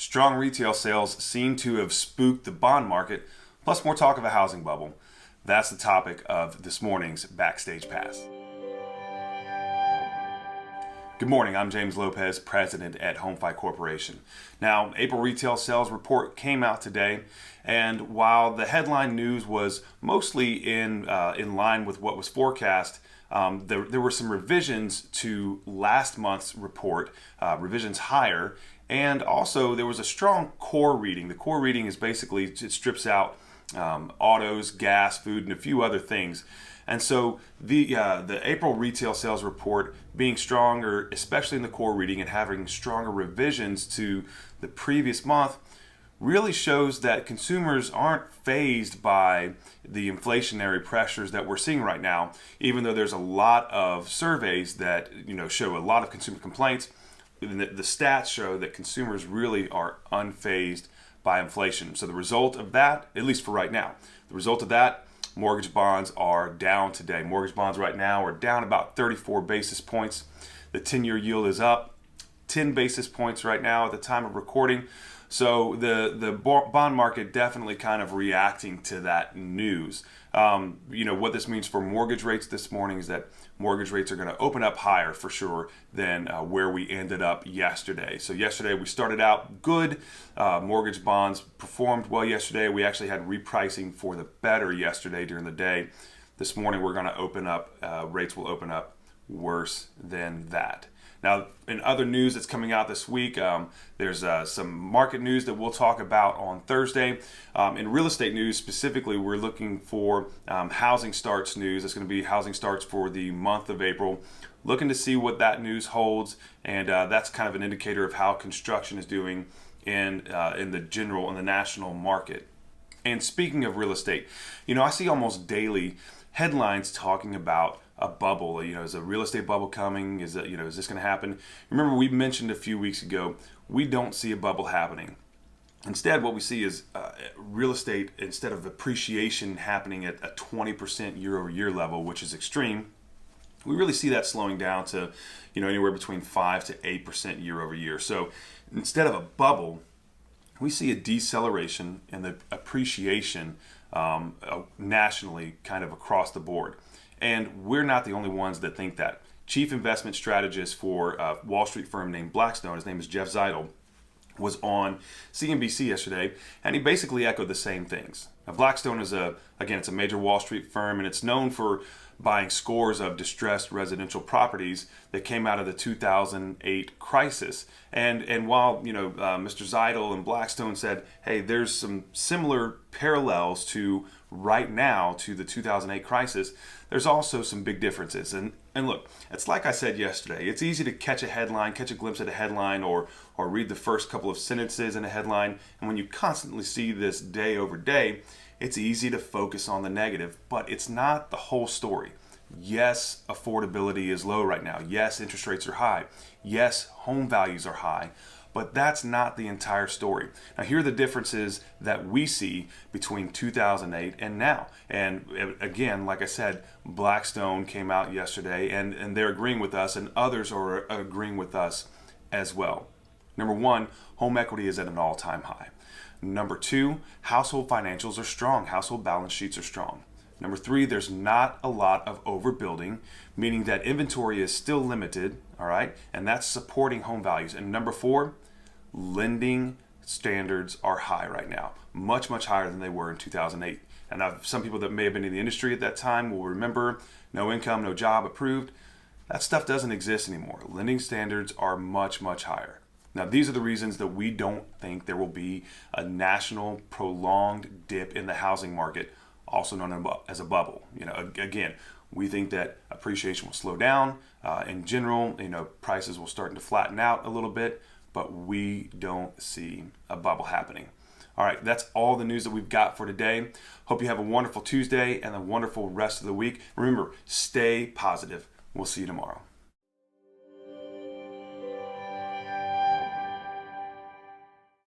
Strong retail sales seem to have spooked the bond market, plus more talk of a housing bubble. That's the topic of this morning's Backstage Pass. Good morning, I'm James Lopez, president at HomeFi Corporation. Now, April retail sales report came out today, and while the headline news was mostly in line with what was forecast, there were some revisions to last month's report, revisions higher, and also there was a strong core reading. The core reading is basically, it strips out autos, gas, food, and a few other things. And so the April retail sales report being stronger, especially in the core reading, and having stronger revisions to the previous month, really shows that consumers aren't fazed by the inflationary pressures that we're seeing right now, even though there's a lot of surveys that show a lot of consumer complaints. The stats show that consumers really are unfazed by inflation. So the result of that, at least for right now, the result of that, mortgage bonds are down today. Mortgage bonds right now are down about 34 basis points. The 10-year yield is up 10 basis points right now at the time of recording. So the bond market definitely kind of reacting to that news. What this means for mortgage rates this morning is that mortgage rates are going to open up higher for sure than where we ended up yesterday. So yesterday we started out good. Mortgage bonds performed well yesterday. We actually had repricing for the better yesterday during the day. This morning we're going to open up, rates will open up worse than that. Now, in other news that's coming out this week, there's some market news that we'll talk about on Thursday. In real estate news specifically, we're looking for housing starts news. It's going to be housing starts for the month of April. Looking to see what that news holds, and that's kind of an indicator of how construction is doing in the national market. And speaking of real estate, I see almost daily headlines talking about a bubble. Is a real estate bubble coming? Is this going to happen? Remember, we mentioned a few weeks ago, we don't see a bubble happening. Instead, what we see is real estate, instead of appreciation happening at a 20% year over year level, which is extreme, we really see that slowing down to anywhere between 5 to 8% year over year. So instead of a bubble, we see a deceleration in the appreciation nationally, kind of across the board. And we're not the only ones that think that. Chief investment strategist for a Wall Street firm named Blackstone, his name is Jeff Zeidel, was on CNBC yesterday, and he basically echoed the same things. Now, Blackstone is it's a major Wall Street firm, and it's known for buying scores of distressed residential properties that came out of the 2008 crisis. And while Mr. Zeidel and Blackstone said, hey, there's some similar parallels to right now to the 2008 crisis, there's also some big differences. And look, it's like I said yesterday, it's easy to catch a headline, catch a glimpse at a headline, or read the first couple of sentences in a headline. And when you constantly see this day over day, it's easy to focus on the negative, but it's not the whole story. Yes, affordability is low right now. Yes, interest rates are high. Yes, home values are high. But that's not the entire story. Now, here are the differences that we see between 2008 and now. And again, like I said, Blackstone came out yesterday, and they're agreeing with us, and others are agreeing with us as well. Number one, home equity is at an all-time high. Number two, household financials are strong. Household balance sheets are strong. Number three, there's not a lot of overbuilding, meaning that inventory is still limited, all right? And that's supporting home values. And number four, lending standards are high right now, much, much higher than they were in 2008. And some people that may have been in the industry at that time will remember no income, no job approved. That stuff doesn't exist anymore. Lending standards are much, much higher. Now, these are the reasons that we don't think there will be a national prolonged dip in the housing market, also known as a bubble. Again, we think that appreciation will slow down. In general, prices will start to flatten out a little bit, but we don't see a bubble happening. All right, that's all the news that we've got for today. Hope you have a wonderful Tuesday and a wonderful rest of the week. Remember, stay positive. We'll see you tomorrow.